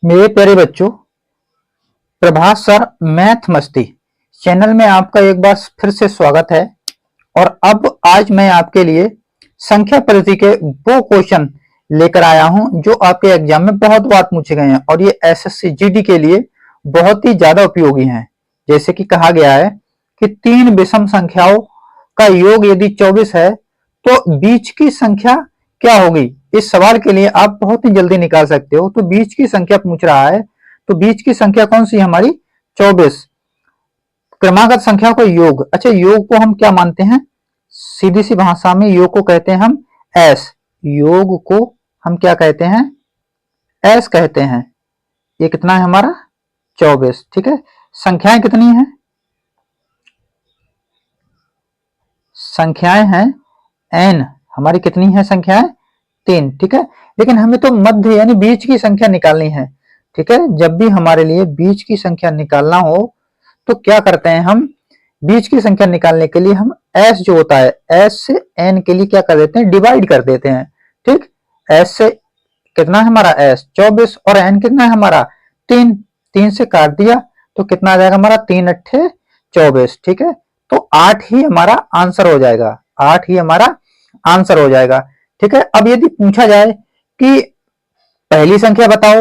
मेरे प्यारे बच्चों, प्रभास सर मैथ मस्ती चैनल में आपका एक बार फिर से स्वागत है। और अब आज मैं आपके लिए संख्या पद्धति के वो क्वेश्चन लेकर आया हूं जो आपके एग्जाम में बहुत बार पूछे गए हैं और ये एसएससी जीडी के लिए बहुत ही ज्यादा उपयोगी हैं। जैसे कि कहा गया है कि तीन विषम संख्याओं का योग यदि 24 है तो बीच की संख्या क्या होगी। इस सवाल के लिए आप बहुत ही जल्दी निकाल सकते हो। तो बीच की संख्या पूछ रहा है, तो बीच की संख्या कौन सी है हमारी 24। क्रमागत संख्या को योग, अच्छा योग को हम क्या मानते हैं, सीधी सी भाषा में योग को कहते हैं हम एस, योग को हम क्या कहते हैं, एस कहते हैं। ये कितना है हमारा 24, ठीक है। संख्याएं कितनी हैं, संख्याएं हैं एन, हमारी कितनी है संख्याएं 3, ठीक है। लेकिन हमें तो मध्य यानी बीच की संख्या निकालनी है, ठीक है। जब भी हमारे लिए बीच की संख्या निकालना हो तो क्या करते हैं हम, बीच की संख्या निकालने के लिए हम एस जो होता है एस से एन के लिए क्या कर देते हैं, डिवाइड कर देते हैं, ठीक। एस से कितना है हमारा एस 24 और एन कितना है हमारा 3, 3 से काट दिया तो कितना आ जाएगा हमारा 3 अट्ठे 24, ठीक है। तो 8 ही हमारा आंसर हो जाएगा, 8 ही हमारा आंसर हो जाएगा, ठीक है। अब यदि पूछा जाए कि पहली संख्या बताओ,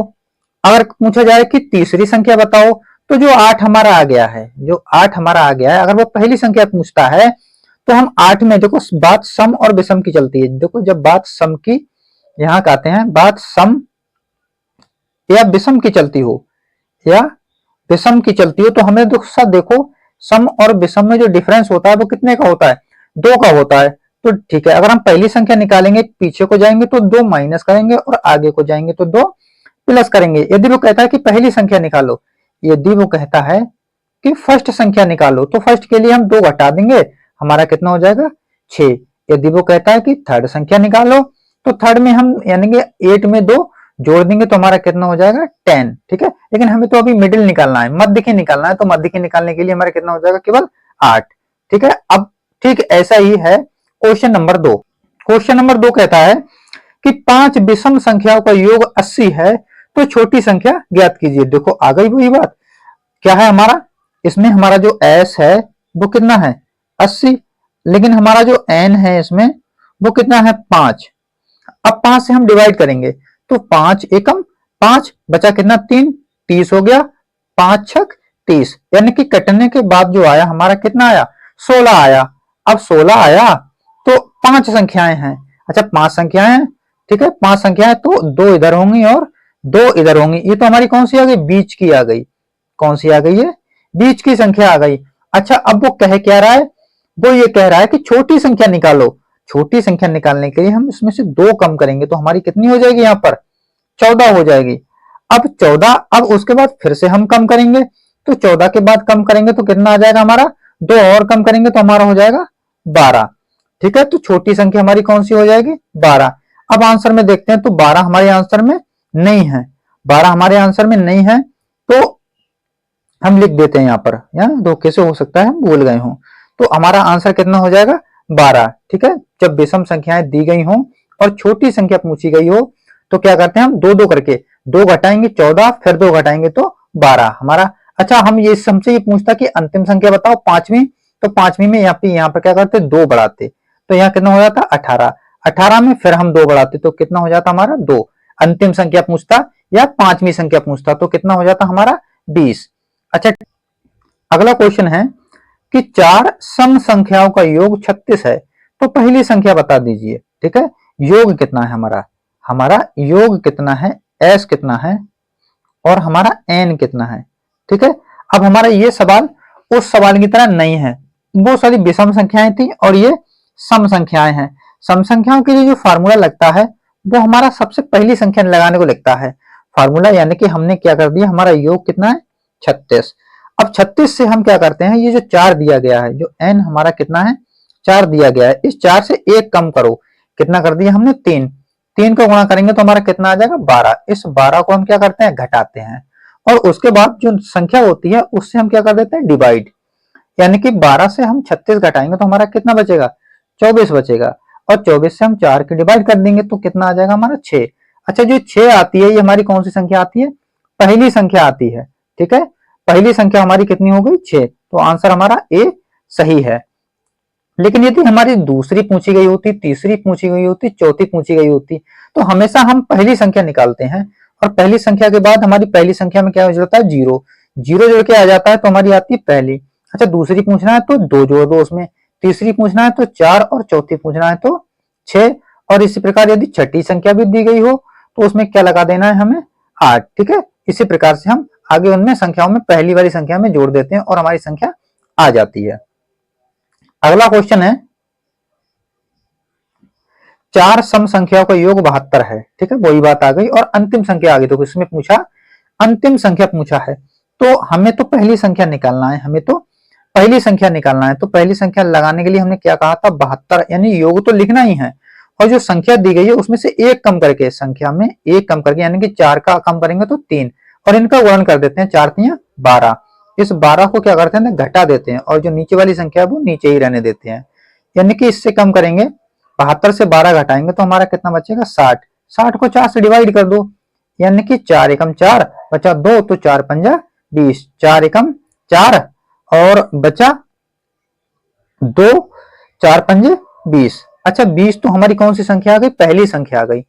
अगर पूछा जाए कि तीसरी संख्या बताओ, तो जो 8 हमारा आ गया है, जो 8 हमारा आ गया है, अगर वो पहली संख्या पूछता है तो हम 8 में देखो बात सम और विषम की चलती है। देखो जब बात सम की यहां कहते हैं, बात सम या विषम की चलती हो या विषम की चलती हो तो हमें देखो सम और विषम में जो डिफरेंस होता है वो कितने का होता है, 2 का होता है। तो ठीक है, अगर हम पहली संख्या निकालेंगे पीछे को जाएंगे तो 2 माइनस करेंगे और आगे को जाएंगे तो 2 प्लस करेंगे। यदि वो कहता है कि पहली संख्या निकालो, यदि वो कहता है कि फर्स्ट संख्या निकालो तो फर्स्ट के लिए हम 2 घटा देंगे, हमारा कितना हो जाएगा 6। यदि वो कहता है कि थर्ड संख्या निकालो तो थर्ड में हम यानी कि 8 में 2 जोड़ देंगे तो हमारा कितना हो जाएगा 10, ठीक है। लेकिन हमें तो अभी मिडिल निकालना है, मध्य की निकालना है, तो मध्य की निकालने के लिए हमारा कितना हो जाएगा केवल 8, ठीक है। अब ठीक ऐसा ही है क्वेश्चन नंबर 2। क्वेश्चन नंबर 2 कहता है कि 5 विषम संख्याओं का योग 80 है तो छोटी संख्या ज्ञात कीजिए। देखो आ गई वही बात, क्या है हमारा, इसमें हमारा जो एस है वो कितना है 80, लेकिन हमारा जो एन है इसमें वो कितना है 5। अब 5 से हम डिवाइड करेंगे तो 5 एकम 5 बचा कितना 3, 30 हो गया, 5 छक 30, यानी कि कटने के बाद जो आया हमारा कितना आया 16 आया। अब 16 आया तो 5 संख्याएं हैं, अच्छा 5 संख्याएं हैं, ठीक है। 5 संख्याएं तो 2 इधर होंगी और 2 इधर होंगी। ये तो हमारी कौन सी आ गई, बीच की आ गई, कौन सी आ गई है, बीच की संख्या आ गई। अच्छा अब वो कह क्या रहा है, वो ये कह रहा है कि छोटी संख्या निकालो। छोटी संख्या निकालने के लिए हम इसमें से 2 कम करेंगे तो हमारी कितनी हो जाएगी, यहाँ पर 14 हो जाएगी। अब 14, अब उसके बाद फिर से हम कम करेंगे तो 14 के बाद कम करेंगे तो कितना आ जाएगा हमारा, 2 और कम करेंगे तो हमारा हो जाएगा 12, ठीक है। तो छोटी संख्या हमारी कौन सी हो जाएगी 12। अब आंसर में देखते हैं तो 12 हमारे आंसर में नहीं है, 12 हमारे आंसर में नहीं है तो हम लिख देते हैं यहाँ पर, यहाँ धोखे से हो सकता है हम भूल गए हों। तो हमारा आंसर कितना हो जाएगा 12, ठीक है। जब विषम संख्याएं दी गई हों और छोटी संख्या पूछी गई हो तो क्या करते हैं हम 2 2 करके 2 घटाएंगे 14, फिर 2 घटाएंगे तो 12 हमारा। अच्छा हम ये हमसे ये पूछता कि अंतिम संख्या बताओ 5वीं, तो 5वीं में यहाँ पर क्या करते 2 बढ़ाते तो यहाँ कितना हो जाता 18, 18 में फिर हम 2 बढ़ाते तो कितना हो जाता हमारा 2। अंतिम संख्या पूछता या 5वीं संख्या पूछता तो कितना हो जाता हमारा 20। अच्छा अगला क्वेश्चन है कि 4 सम संख्याओं का योग 36 है तो पहली संख्या बता दीजिए, ठीक है। योग कितना है हमारा, हमारा योग कितना है, एस कितना है और हमारा एन कितना है, ठीक है। अब हमारा ये सवाल उस सवाल की तरह नहीं है, वो सारी विषम संख्याएं थी और ये सम संख्याएं हैं। सम संख्याओं के लिए जो फार्मूला लगता है वो हमारा सबसे पहली संख्या लगाने को लगता है फार्मूला, यानी कि हमने क्या कर दिया, हमारा योग कितना है 36। अब 36 से हम क्या करते हैं, ये जो 4 दिया गया है, जो n हमारा कितना है 4 दिया गया है, इस 4 से 1 कम करो, कितना कर दिया हमने 3, 3 को गुणा करेंगे तो हमारा कितना आ जाएगा 12। इस 12 को हम क्या करते हैं घटाते हैं और उसके बाद जो संख्या होती है उससे हम क्या कर देते हैं डिवाइड, यानी कि 12 से हम 36 घटाएंगे तो हमारा कितना बचेगा 24 बचेगा और 24 से हम 4 के डिवाइड कर देंगे तो कितना आ जाएगा हमारा 6। अच्छा जो 6 आती है ये हमारी कौन सी संख्या आती है, पहली संख्या आती है। ठीक है, पहली संख्या हमारी कितनी हो गई 6, तो आंसर हमारा ए सही है। लेकिन यदि हमारी दूसरी पूछी गई होती, तीसरी पूछी गई होती, चौथी पूछी गई होती, तो हमेशा हम पहली संख्या निकालते हैं और पहली संख्या के बाद हमारी पहली संख्या में क्या हो जाता है, जीरो। जीरो जोड़ के आ जाता है तो हमारी आती है पहली। अच्छा, दूसरी पूछना है तो 2 जोड़ दो उसमें, तीसरी पूछना है तो 4 और चौथी पूछना है तो 6। और इसी प्रकार यदि छठी संख्या भी दी गई हो तो उसमें क्या लगा देना है हमें, 8। ठीक है, इसी प्रकार से हम आगे उनमें संख्याओं में पहली वाली संख्या में जोड़ देते हैं और हमारी संख्या आ जाती है। अगला क्वेश्चन है, 4 सम संख्याओं का योग 72 है। ठीक है, वही बात आ गई और अंतिम संख्या आ गई। तो इसमें पूछा, अंतिम संख्या पूछा है, तो हमें तो पहली संख्या निकालना है, हमें तो पहली संख्या निकालना है। तो पहली संख्या लगाने के लिए हमने क्या कहा था, 72, यानी योग तो लिखना ही है और जो संख्या दी गई है उसमें से एक कम करके, संख्या में एक कम करके, यानी कि 4 का कम करेंगे तो 3 और इनका गुणन कर देते हैं, 4 3 12। इस 12 को क्या करते हैं, घटा देते हैं और जो नीचे वाली संख्या है वो नीचे ही रहने देते हैं, यानी कि इससे कम करेंगे। 72 से 12 घटाएंगे तो हमारा कितना बचेगा, 60। 60 को 4 से डिवाइड कर दो, यानी कि 4 एकम 4 बचा 2, तो 4 पंजा 20, 4 एकम 4 और बचा 2, 4 पंजे 20। अच्छा, 20 तो हमारी कौन सी संख्या आ गई, पहली संख्या आ गई।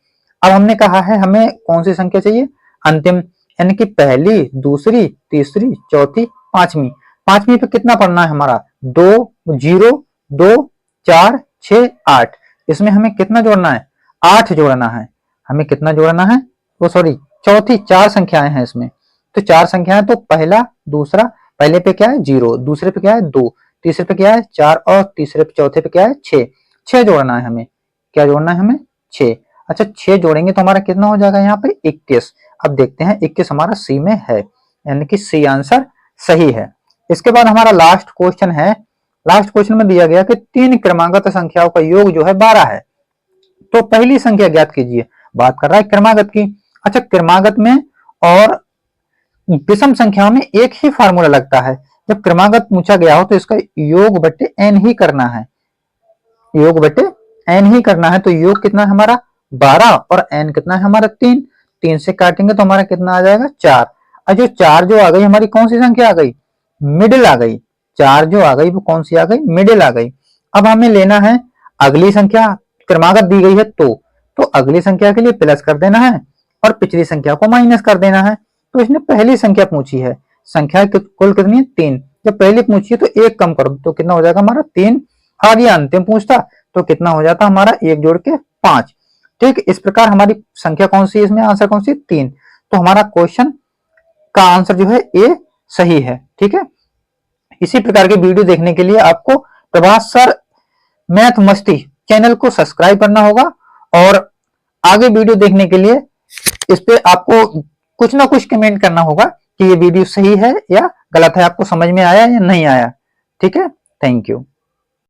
अब हमने कहा है हमें कौन सी संख्या चाहिए, अंतिम, यानी कि पहली, दूसरी, तीसरी, चौथी, पांचवी। पांचवी पे कितना पढ़ना है हमारा, 2 0 2 4 6 8। इसमें हमें कितना जोड़ना है, 8 जोड़ना है। हमें कितना जोड़ना है, वो सॉरी चौथी 4 संख्याएं हैं इसमें, तो 4 संख्याएं, तो पहला, दूसरा, पहले पे क्या है 0, दूसरे पे क्या है 2, तीसरे पे क्या है 4 और तीसरे पे चौथे पे क्या है 6। 6 जोड़ना है हमें, क्या जोड़ना है हमें 6। अच्छा, 6 जोड़ेंगे तो हमारा कितना हो जाएगा यहाँ पे 21। अब देखते हैं 21 हमारा सी में है, यानी कि सी आंसर सही है। इसके बाद हमारा लास्ट क्वेश्चन है। लास्ट क्वेश्चन में दिया गया कि 3 क्रमागत संख्याओं का योग जो है 12 है, तो पहली संख्या ज्ञात कीजिए। बात कर रहा है क्रमागत की। अच्छा, क्रमागत में और विषम संख्याओं में एक ही फार्मूला लगता है। जब क्रमागत पूछा गया हो तो इसका योग बटे एन ही करना है, योग बटे एन ही करना है। तो योग कितना है हमारा 12 और एन कितना है हमारा 3। 3 से काटेंगे तो हमारा कितना आ जाएगा 4। और जो 4 जो आ गई हमारी कौन सी संख्या आ गई, मिडिल आ गई। 4 जो आ गई वो कौन सी आ गई, मिडिल आ गई। अब हमें लेना है अगली संख्या, क्रमागत दी गई है तो अगली संख्या के लिए प्लस कर देना है और पिछली संख्या को माइनस कर देना है। तो इसने पहली संख्या पूछी है, संख्या कुल कितनी है 3। जब पहली पूछी है तो एक कम करो तो कितना हो जाएगा हमारा 3। आगे अंतिम पूछता तो कितना हो जाता हमारा, एक जोड़ के 5। ठीक, इस प्रकार हमारी संख्या कौन सी है, इसमें आंसर कौन सी 3। तो हमारा क्वेश्चन का आंसर जो है ए सही है। ठीक है, इसी प्रकार के वीडियो देखने के लिए आपको प्रभास सर मैथ मस्ती चैनल को सब्सक्राइब करना होगा और आगे वीडियो देखने के लिए इस पे आपको कुछ ना कुछ कमेंट करना होगा कि ये वीडियो सही है या गलत है, आपको समझ में आया या नहीं आया। ठीक है, थैंक यू।